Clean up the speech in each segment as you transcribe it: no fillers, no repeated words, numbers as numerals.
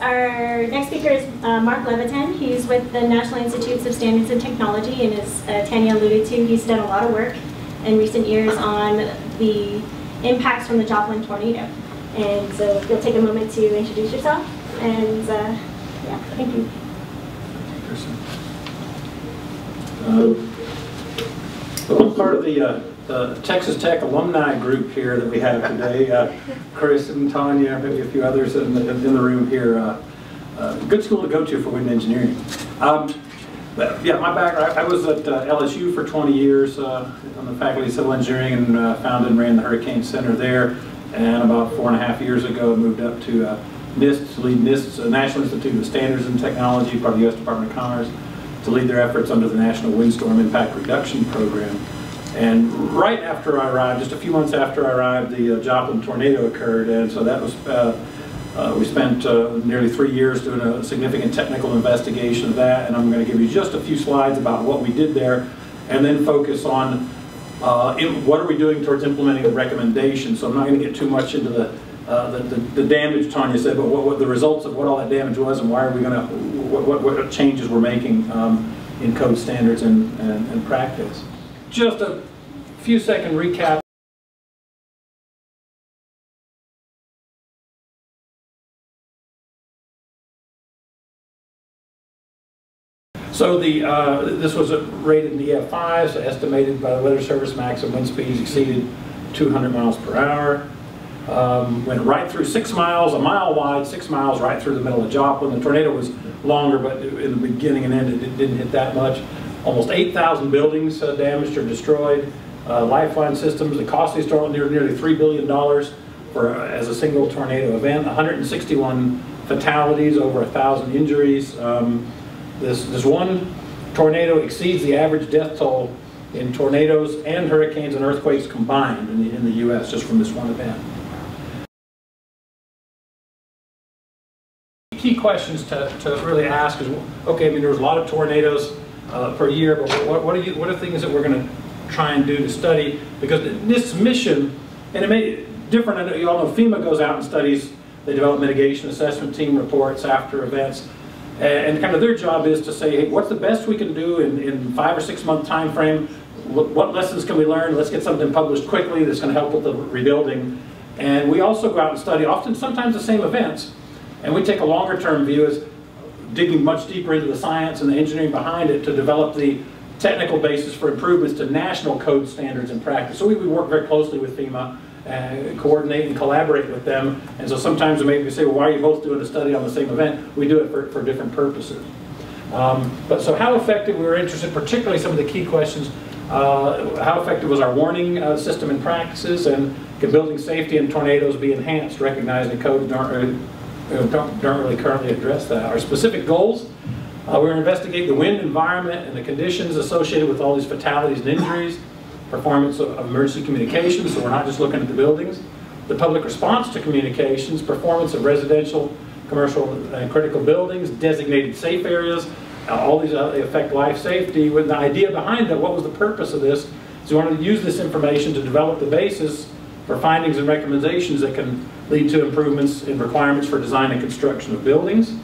Our next speaker is Marc Levitan. He's with the National Institutes of Standards and Technology, and as Tanya alluded to, he's done a lot of work in recent years on the impacts from the Joplin tornado. And so if you'll take a moment to introduce yourself, and yeah, thank you. I'm part of the Texas Tech alumni group here that we have today. Chris and Tanya, maybe a few others in the room here. Good school to go to for wind engineering. But yeah, my background, I was at LSU for 20 years on the faculty of civil engineering, and founded and ran the Hurricane Center there. And about 4.5 years ago, moved up to NIST to lead NIST's National Institute of Standards and Technology, part of the U.S. Department of Commerce, to lead their efforts under the National Windstorm Impact Reduction Program. And right after I arrived, just a few months after I arrived, the Joplin tornado occurred, and so that was, we spent nearly 3 years doing a significant technical investigation of that, and I'm going to give you just a few slides about what we did there, and then focus on what are we doing towards implementing the recommendations. So I'm not going to get too much into the damage Tanya said, but what the results of what all that damage was, and why are we going to, what changes we're making in code standards and practice. Just a few second recap. So this was rated in the EF5, so estimated by the Weather Service maximum wind speeds exceeded 200 miles per hour. Went right through 6 miles, a mile wide, 6 miles right through the middle of Joplin. The tornado was longer, but in the beginning and end it didn't hit that much. Almost 8,000 buildings damaged or destroyed. Lifeline systems, the costliest storm, nearly $3 billion as a single tornado event. 161 fatalities, over 1,000 injuries. This one tornado exceeds the average death toll in tornadoes and hurricanes and earthquakes combined in the U.S. just from this one event. Key questions to really ask is, okay, I mean, there was a lot of tornadoes per year, but what are things that we're going to try and do to study? Because this mission, and it may be different. I know you all know FEMA goes out and studies. They develop mitigation assessment team reports after events, and kind of their job is to say, hey, what's the best we can do in 5 or 6 month time frame? What lessons can we learn? Let's get something published quickly that's going to help with the rebuilding. And we also go out and study, sometimes the same events, and we take a longer term view as digging much deeper into the science and the engineering behind it to develop the technical basis for improvements to national code standards and practice. So we work very closely with FEMA, coordinate and collaborate with them. And so sometimes we say, well, why are you both doing a study on the same event? We do it for different purposes. But so how effective, we were interested, particularly some of the key questions, how effective was our warning system and practices, and can building safety in tornadoes be enhanced, recognizing codes don't really currently address that. Our specific goals, we're going to investigate the wind environment and the conditions associated with all these fatalities and injuries, performance of emergency communications, so we're not just looking at the buildings, the public response to communications, performance of residential, commercial, and critical buildings, designated safe areas, all these affect life safety. With the idea behind that, what was the purpose of this? So we wanted to use this information to develop the basis for findings and recommendations that can lead to improvements in requirements for design and construction of buildings.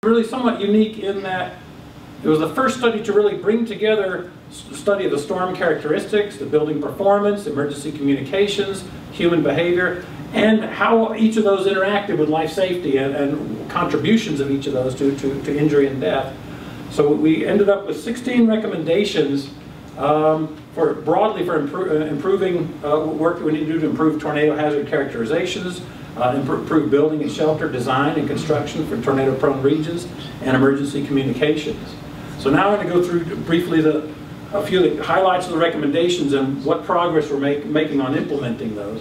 Really somewhat unique in that it was the first study to really bring together study of the storm characteristics, the building performance, emergency communications, human behavior, and how each of those interacted with life safety and contributions of each of those to injury and death. So we ended up with 16 recommendations broadly for improving work that we need to do to improve tornado hazard characterizations, improve building and shelter design and construction for tornado-prone regions, and emergency communications. So now I'm going to go through briefly a few of the highlights of the recommendations and what progress we're making on implementing those.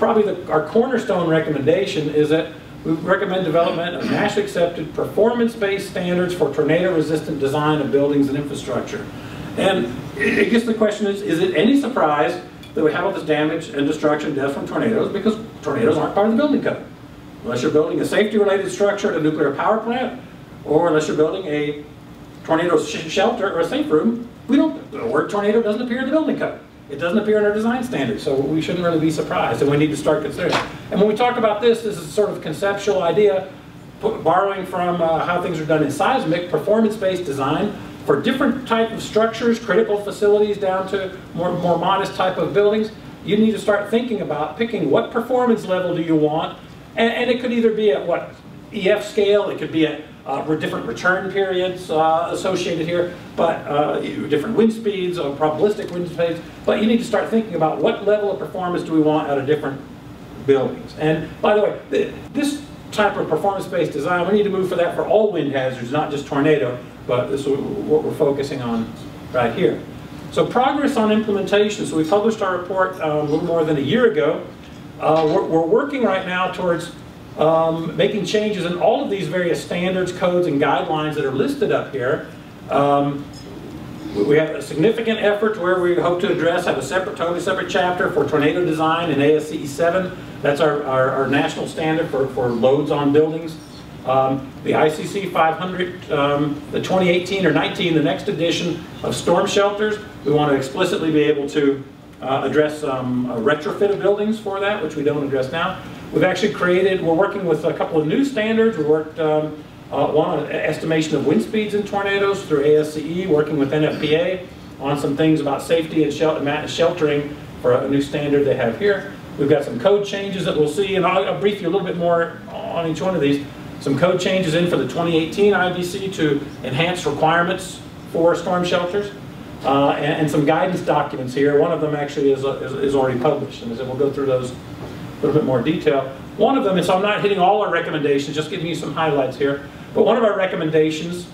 probably our cornerstone recommendation is that we recommend development of nationally accepted performance-based standards for tornado-resistant design of buildings and infrastructure. And I guess the question is it any surprise that we have all this damage and destruction and death from tornadoes, because tornadoes aren't part of the building code? Unless you're building a safety-related structure at a nuclear power plant, or unless you're building a tornado shelter or a safe room, the word tornado doesn't appear in the building code. It doesn't appear in our design standards, so we shouldn't really be surprised, and we need to start considering. And when we talk about this is sort of a conceptual idea, borrowing from how things are done in seismic, performance-based design for different type of structures, critical facilities down to more modest type of buildings. You need to start thinking about picking what performance level do you want, and it could either be at what EF scale, it could be at different return periods associated here, but different wind speeds, probabilistic wind speeds, but you need to start thinking about what level of performance do we want out of different buildings. And by the way, this type of performance-based design, we need to move for that for all wind hazards, not just tornado, but this is what we're focusing on right here. So progress on implementation. So we published our report a little more than a year ago. We're working right now towards making changes in all of these various standards, codes, and guidelines that are listed up here. We have a significant effort where we hope to have a totally separate chapter for tornado design in ASCE 7. That's our national standard for loads on buildings. The ICC 500, the 2018 or 19, the next edition of storm shelters, we want to explicitly be able to address a retrofit of buildings for that, which we don't address now. We've actually we're working with a couple of new standards. We worked one on estimation of wind speeds in tornadoes through ASCE, working with NFPA on some things about safety and sheltering for a new standard they have here. We've got some code changes that we'll see, and I'll brief you a little bit more on each one of these. Some code changes in for the 2018 IBC to enhance requirements for storm shelters, and some guidance documents here. One of them actually is already published, and we'll go through those a little bit more detail. One of them, and so I'm not hitting all our recommendations, just giving you some highlights here, but one of our recommendations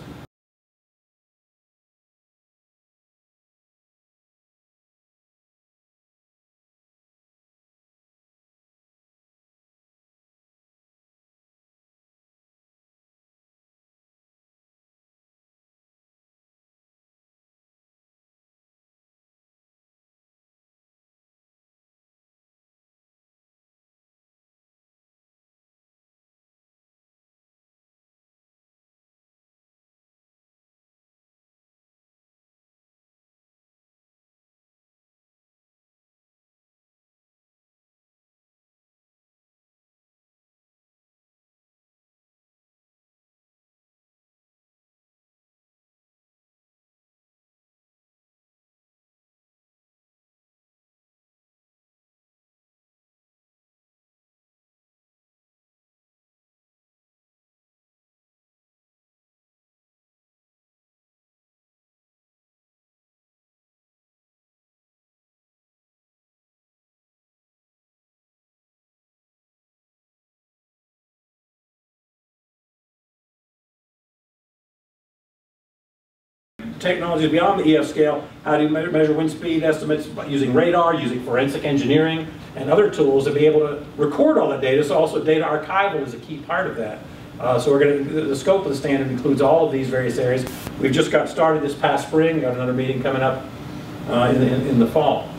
technology beyond the EF scale. How do you measure wind speed estimates using radar, using forensic engineering, and other tools to be able to record all that data. So also data archival is a key part of that. So the scope of the standard includes all of these various areas. We've just got started this past spring, got another meeting coming up in the fall.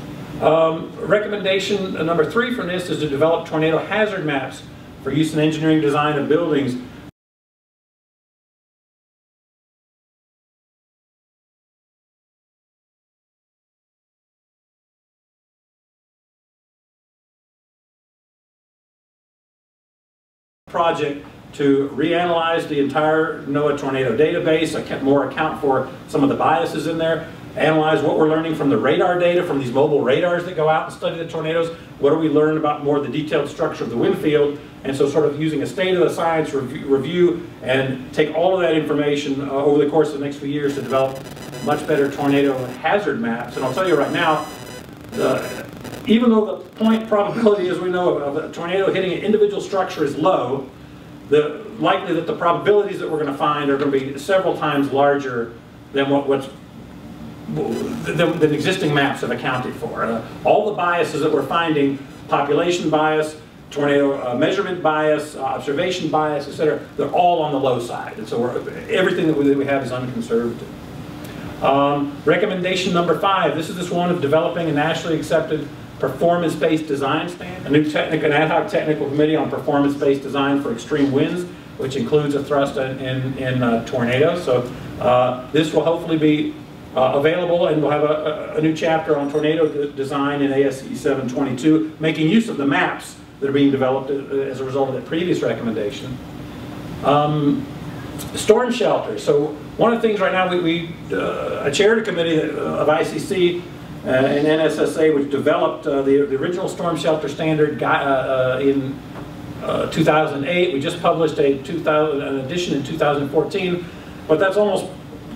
Recommendation number 3 from this is to develop tornado hazard maps for use in engineering design of buildings. Project to reanalyze the entire NOAA tornado database, account for some of the biases in there, analyze what we're learning from the radar data, from these mobile radars that go out and study the tornadoes. What do we learn about more of the detailed structure of the wind field? And so sort of using a state of the science review and take all of that information over the course of the next few years to develop much better tornado hazard maps. And I'll tell you right now, even though the point probability, as we know, of a tornado hitting an individual structure is low, the likely that the probabilities that we're going to find are going to be several times larger than than existing maps have accounted for. All the biases that we're finding population bias, tornado measurement bias, observation bias, etc. They're all on the low side. And so everything that we have is unconservative. Recommendation number 5, this one of developing a nationally accepted performance-based design standard, an ad hoc technical committee on performance-based design for extreme winds, which includes a thrust in tornadoes. So this will hopefully be available, and we'll have a new chapter on tornado design in ASCE 722, making use of the maps that are being developed as a result of that previous recommendation. Storm shelters. So one of the things right now, I chaired a committee of ICC and NSSA, which developed the original storm shelter standard in 2008. We just published an edition in 2014, but that's almost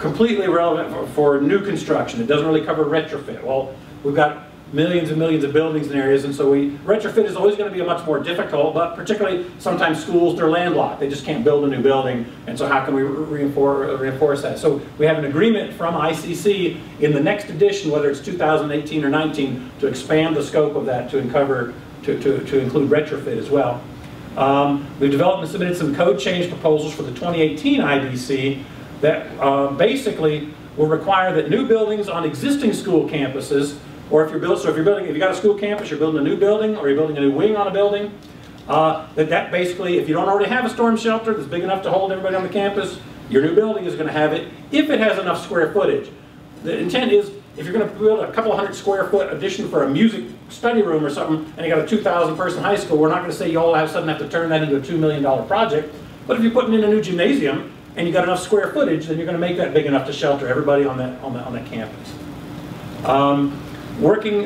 completely irrelevant for new construction. It doesn't really cover retrofit. Well, we've got millions and millions of buildings in areas, and so retrofit is always going to be much more difficult, but particularly sometimes schools, they're landlocked. They just can't build a new building, and so how can we reinforce that? So we have an agreement from ICC in the next edition, whether it's 2018 or 19, to expand the scope of that to include retrofit as well. We've developed and submitted some code change proposals for the 2018 IDC that basically will require that new buildings on existing school campuses, or if you've got a school campus, you're building a new building, or you're building a new wing on a building, that basically, if you don't already have a storm shelter that's big enough to hold everybody on the campus, your new building is going to have it if it has enough square footage. The intent is, if you're going to build a couple hundred square foot addition for a music study room or something, and you got a 2,000 person high school, we're not going to say you all suddenly have to turn that into a $2 million project. But if you're putting in a new gymnasium and you got enough square footage, then you're going to make that big enough to shelter everybody on that campus. Working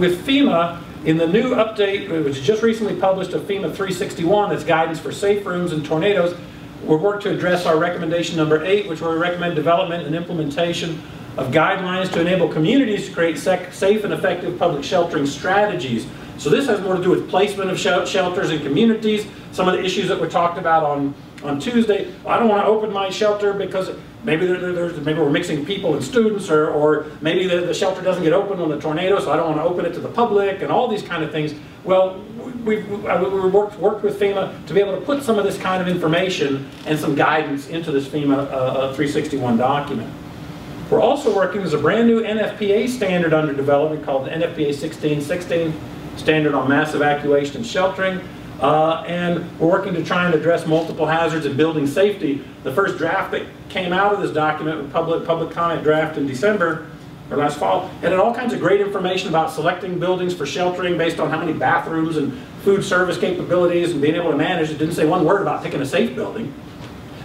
with FEMA in the new update, which is just recently published, of FEMA 361, that's guidance for safe rooms and tornadoes, we're working to address our recommendation number 8, which will recommend development and implementation of guidelines to enable communities to create safe and effective public sheltering strategies. So this has more to do with placement of shelters in communities, some of the issues that were talked about on Tuesday. I don't want to open my shelter because maybe we're mixing people and students, or maybe the shelter doesn't get open on the tornado, so I don't want to open it to the public, and all these kind of things. Well, we worked with FEMA to be able to put some of this kind of information and some guidance into this FEMA 361 document. We're also working, there's a brand new NFPA standard under development called the NFPA 1616, Standard on Mass Evacuation and Sheltering. And we're working to try and address multiple hazards and building safety. The first draft that came out of this document, public comment draft in December, or last fall, it had all kinds of great information about selecting buildings for sheltering based on how many bathrooms and food service capabilities and being able to manage. It didn't say one word about picking a safe building.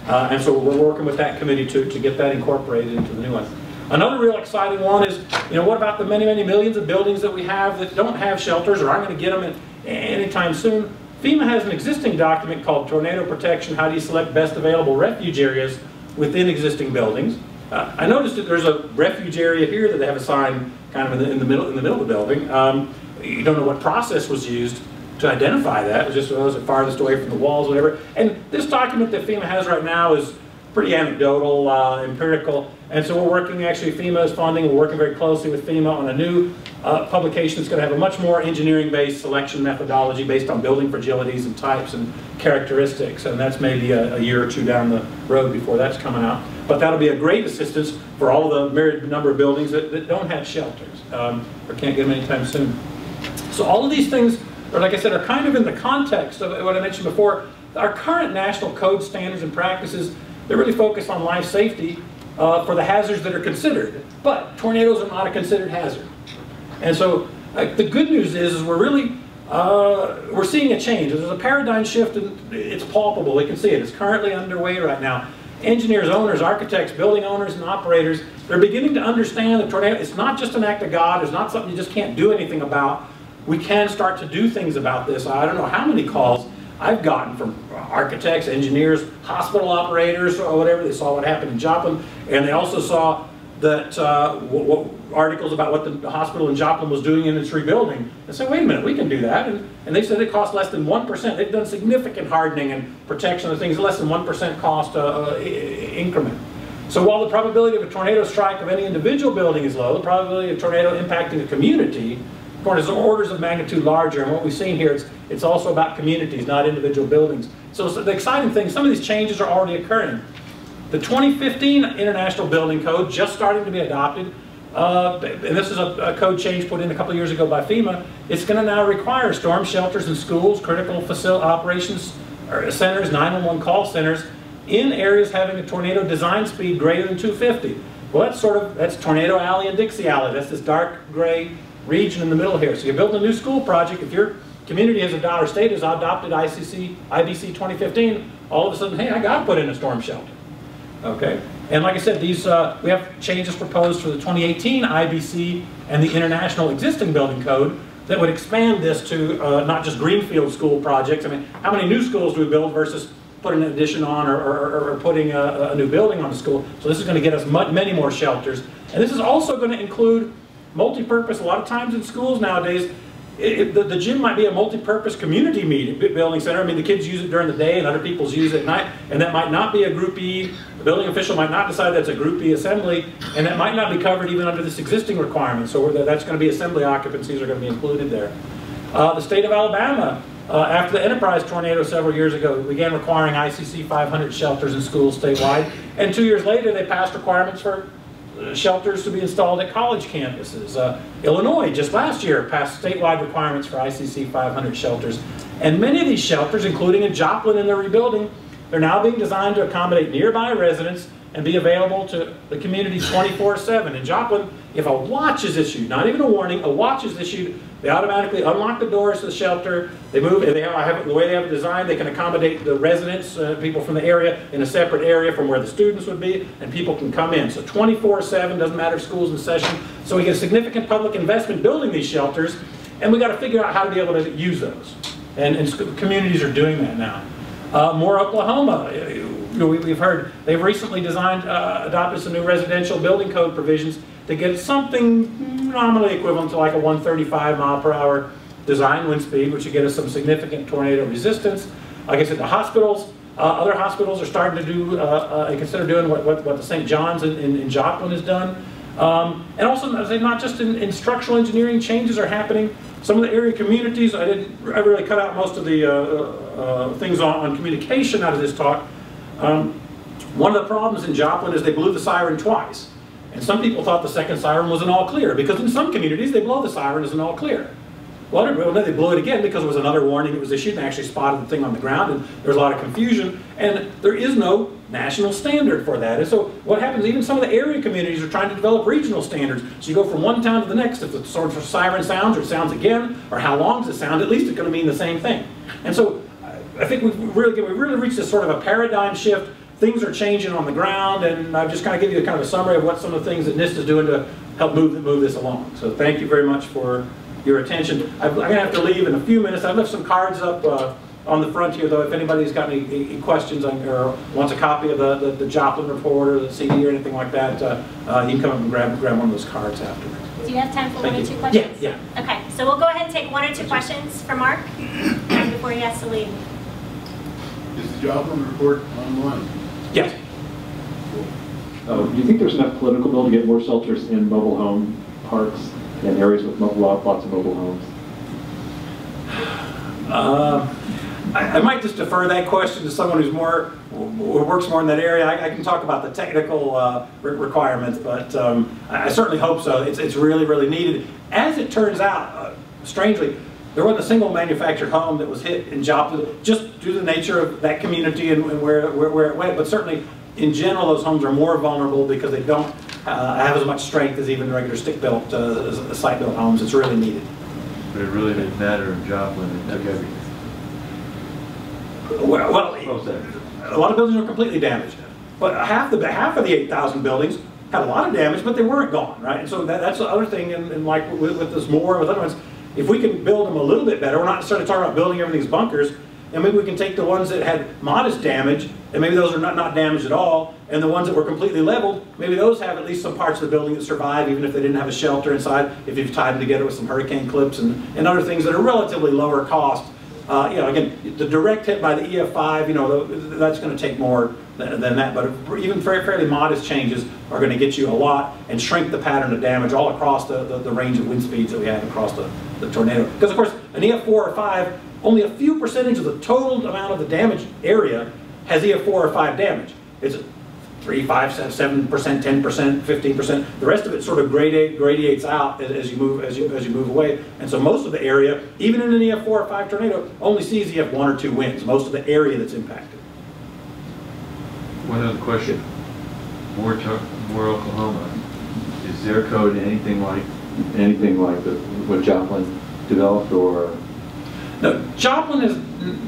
And so we're working with that committee to get that incorporated into the new one. Another real exciting one is, what about the many, many millions of buildings that we have that don't have shelters or aren't going to get them anytime soon? FEMA has an existing document called Tornado Protection: How do you select best available refuge areas within existing buildings? I noticed that there's a refuge area here that they have a sign kind of in the middle of the building. You don't know what process was used to identify that. It was just, was it farthest away from the walls, whatever. And this document that FEMA has right now is pretty anecdotal, empirical, and so we're working, actually FEMA is funding, we're working very closely with FEMA on a new publication that's going to have a much more engineering-based selection methodology based on building fragilities and types and characteristics, and that's maybe a year or two down the road before that's coming out. But that'll be a great assistance for all of the myriad number of buildings that don't have shelters or can't get them anytime soon. So all of these things, or like I said, are kind of in the context of what I mentioned before. Our current national code standards and practices, they're really focused on life safety for the hazards that are considered. But tornadoes are not a considered hazard. And so the good news is we're really, we're seeing a change. There's a paradigm shift, and it's palpable. We can see it. It's currently underway right now. Engineers, owners, architects, building owners, and operators, they're beginning to understand that tornado, it's not just an act of God. It's not something you just can't do anything about. We can start to do things about this. I don't know how many calls I've gotten from architects, engineers, hospital operators, or whatever. They saw what happened in Joplin, and they also saw that articles about what the hospital in Joplin was doing in its rebuilding. They said, wait a minute, we can do that. And they said it costs less than 1%. They've done significant hardening and protection of things, less than 1% cost increment. So while the probability of a tornado strike of any individual building is low, the probability of a tornado impacting a community tornadoes are orders of magnitude larger, and what we've seen here, it's also about communities, not individual buildings. So the exciting thing, some of these changes are already occurring. The 2015 International Building Code, just starting to be adopted, and this is a code change put in a couple of years ago by FEMA. It's going to now require storm shelters in schools, critical facility operations centers, 911 call centers, in areas having a tornado design speed greater than 250. Well, that's Tornado Alley and Dixie Alley. That's this dark gray region in the middle here. So you're building a new school project. If your community has or state has adopted IBC 2015, all of a sudden, hey, I got to put in a storm shelter. Okay, and like I said, these we have changes proposed for the 2018 IBC and the International Existing Building Code that would expand this to not just greenfield school projects. I mean, how many new schools do we build versus putting an addition on or putting a new building on the school? So this is going to get us many more shelters. And this is also going to include multi-purpose. A lot of times in schools nowadays, the gym might be a multi-purpose community building center. I mean, the kids use it during the day and other people use it at night, and that might not be a Group E. The building official might not decide that's a Group E assembly, and that might not be covered even under this existing requirement. So that's going to be assembly occupancies are going to be included there. The state of Alabama, after the Enterprise tornado several years ago, began requiring ICC 500 shelters in schools statewide, and 2 years later they passed requirements for shelters to be installed at college campuses. Illinois, just last year, passed statewide requirements for ICC 500 shelters. And many of these shelters, including in Joplin in their rebuilding, they're now being designed to accommodate nearby residents and be available to the community 24/7. In Joplin, if a watch is issued, not even a warning, a watch is issued, they automatically unlock the doors to the shelter. They move, the way they have it designed, they can accommodate the residents, people from the area, in a separate area from where the students would be, and people can come in. So 24/7, doesn't matter if school's in session. So we get a significant public investment building these shelters, and we got to figure out how to be able to use those. And communities are doing that now. More Oklahoma. We've heard they've recently adopted some new residential building code provisions to get something nominally equivalent to like a 135 mile/hour design wind speed, which would get us some significant tornado resistance. Like I said, the hospitals, other hospitals are starting to do and consider doing what the St. John's in Joplin has done. And also, not just in structural engineering, changes are happening. Some of the area communities, I really cut out most of the things on communication out of this talk. One of the problems in Joplin is they blew the siren twice. And some people thought the second siren was an all clear, because in some communities they blow the siren as an all clear. Well, they blew it again because there was another warning that was issued, and they actually spotted the thing on the ground, and there's a lot of confusion, and there is no national standard for that. And so what happens, even some of the area communities are trying to develop regional standards. So you go from one town to the next, if the sort of siren sounds, or it sounds again, or how long does it sound, at least it's going to mean the same thing. And so I think we've really reached this sort of a paradigm shift. Things are changing on the ground, and I've just kind of give you kind of a summary of what some of the things that NIST is doing to help move this along. So thank you very much for your attention. I'm going to have to leave in a few minutes. I've left some cards up on the front here, though, if anybody's got any questions or wants a copy of the Joplin report or the CD or anything like that, you can come up and grab one of those cards afterwards. Do you have time for one or two questions? Yeah. Okay, so we'll go ahead and take one or two questions for Mark before he has to leave. Is the Joplin report online? Yes. Do you think there's enough political will to get more shelters in mobile home parks and areas with lots of mobile homes? I might just defer that question to someone who works more in that area. I can talk about the technical requirements, but I certainly hope so. It's really, really needed. As it turns out, strangely, there wasn't a single manufactured home that was hit in Joplin, just due to the nature of that community and where it went. But certainly, in general, those homes are more vulnerable because they don't have as much strength as even regular stick-built, site-built homes. It's really needed. But it really didn't matter in Joplin. It took everything. Well, a lot of buildings are completely damaged. But half of the 8,000 buildings had a lot of damage, but they weren't gone, right? And so that's the other thing, and like with this more, with other ones, if we can build them a little bit better, we're not necessarily talking about building everything's bunkers, and maybe we can take the ones that had modest damage, and maybe those are not damaged at all, and the ones that were completely leveled, maybe those have at least some parts of the building that survive, even if they didn't have a shelter inside, if you've tied them together with some hurricane clips and other things that are relatively lower cost. Again, the direct hit by the EF5, that's going to take more than that, but even fairly modest changes are going to get you a lot and shrink the pattern of damage all across the range of wind speeds that we have across the tornado. Because of course, an EF4 or 5, only a few percentage of the total amount of the damage area has EF4 or 5 damage. It's 3, 5, 7%, 10%, 15%. The rest of it sort of gradiates out as you move away. And so most of the area, even in an EF4 or 5 tornado, only sees EF1 or 2 winds. Most of the area that's impacted. One other question. More Oklahoma. Is their code anything like what Joplin developed, or? No, Joplin has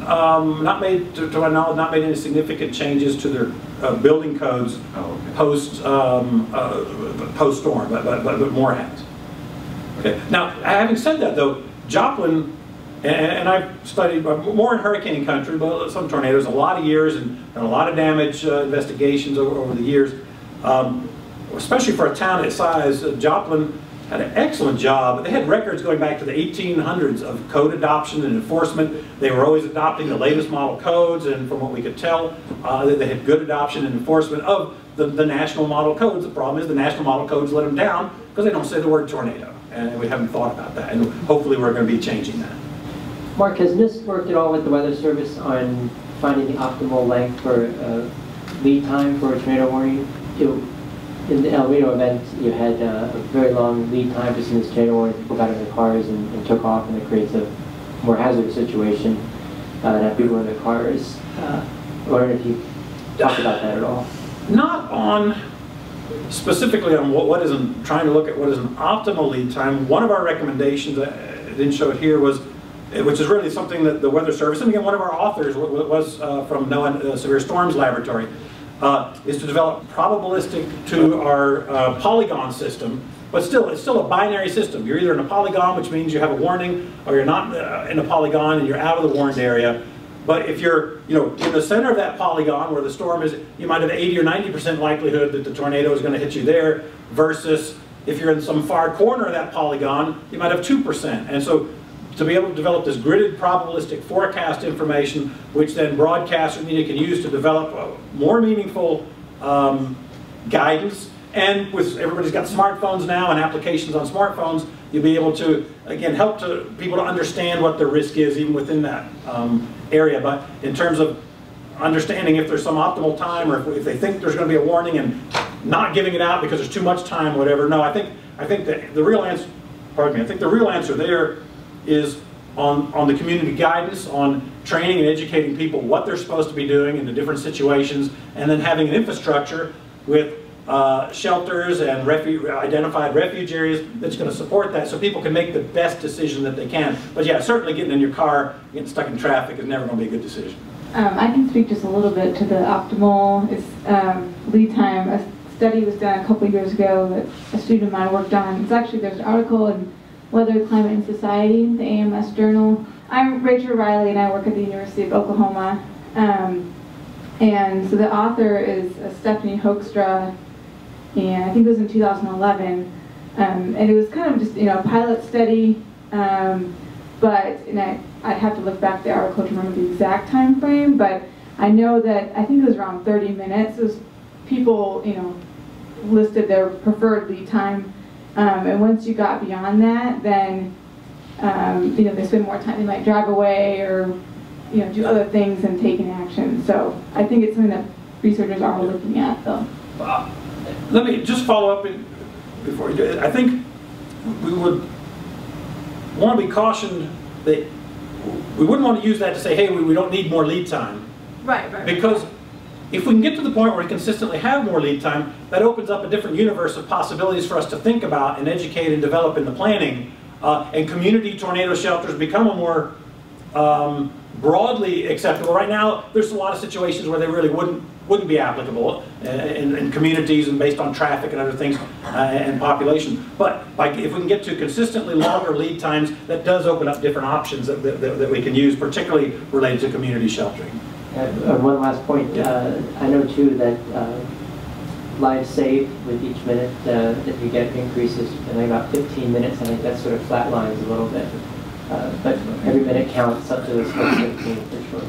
not made, to my knowledge, not made any significant changes to their building codes post-storm, but more has. Okay. Now, having said that, though, Joplin, and I've studied more in hurricane country, but some tornadoes, a lot of years and a lot of damage investigations over the years. Especially for a town its size, Joplin had an excellent job. They had records going back to the 1800s of code adoption and enforcement. They were always adopting the latest model codes, and from what we could tell, they had good adoption and enforcement of the national model codes. The problem is the national model codes let them down because they don't say the word tornado, and we haven't thought about that, and hopefully we're going to be changing that. Mark, has NIST worked at all with the Weather Service on finding the optimal length for lead time for a tornado warning? In the El Reno event, you had a very long lead time just in this tornado warning. People got in their cars and took off, and it creates a more hazardous situation to have people in their cars. I wondered if you talked about that at all. Not on specifically on trying to look at what is an optimal lead time. One of our recommendations, I didn't show it here, was, which is really something that the Weather Service, and again, one of our authors was from NOAA Severe Storms Laboratory, is to develop probabilistic to our polygon system, but still, it's still a binary system. You're either in a polygon, which means you have a warning, or you're not in a polygon and you're out of the warned area. But if you're, in the center of that polygon where the storm is, you might have 80 or 90% likelihood that the tornado is going to hit you there, versus if you're in some far corner of that polygon, you might have 2%. And so, to be able to develop this gridded probabilistic forecast information, which then broadcast media can use to develop more meaningful guidance. And with everybody's got smartphones now and applications on smartphones, you'll be able to, again, help people to understand what the risk is even within that area. But in terms of understanding if there's some optimal time, or if they think there's going to be a warning and not giving it out because there's too much time, whatever. No, I think that the real answer, pardon me, I think the real answer there is on the community guidance, on training and educating people what they're supposed to be doing in the different situations, and then having an infrastructure with shelters and identified refuge areas that's going to support that, so people can make the best decision that they can. But yeah, certainly getting in your car, getting stuck in traffic is never going to be a good decision. I can speak just a little bit to the optimal lead time. A study was done a couple of years ago that a student of mine worked on. It's actually, there's an article in Weather, Climate, and Society, the AMS journal. I'm Rachel Riley, and I work at the University of Oklahoma. And so the author is Stephanie Hoekstra, and I think it was in 2011. And it was kind of just, a pilot study, but I'd have to look back at the article to remember the exact time frame, but I know that, I think it was around 30 minutes. It was people, listed their preferred lead time. And once you got beyond that, then they spend more time. They might drive away or do other things and take an action. So I think it's something that researchers are looking at, though. Let me just follow up before you do it. I think we would want to be cautioned that we wouldn't want to use that to say, hey, we don't need more lead time. Right. Because if we can get to the point where we consistently have more lead time, that opens up a different universe of possibilities for us to think about and educate and develop in the planning. And community tornado shelters become a more broadly acceptable. Right now, there's a lot of situations where they really wouldn't be applicable in communities and based on traffic and other things and population. But if we can get to consistently longer lead times, that does open up different options that we can use, particularly related to community sheltering. One last point. I know too that lives saved with each minute that you get increases, and about 15 minutes. I think that sort of flatlines a little bit. But every minute counts up to this 15 for sure.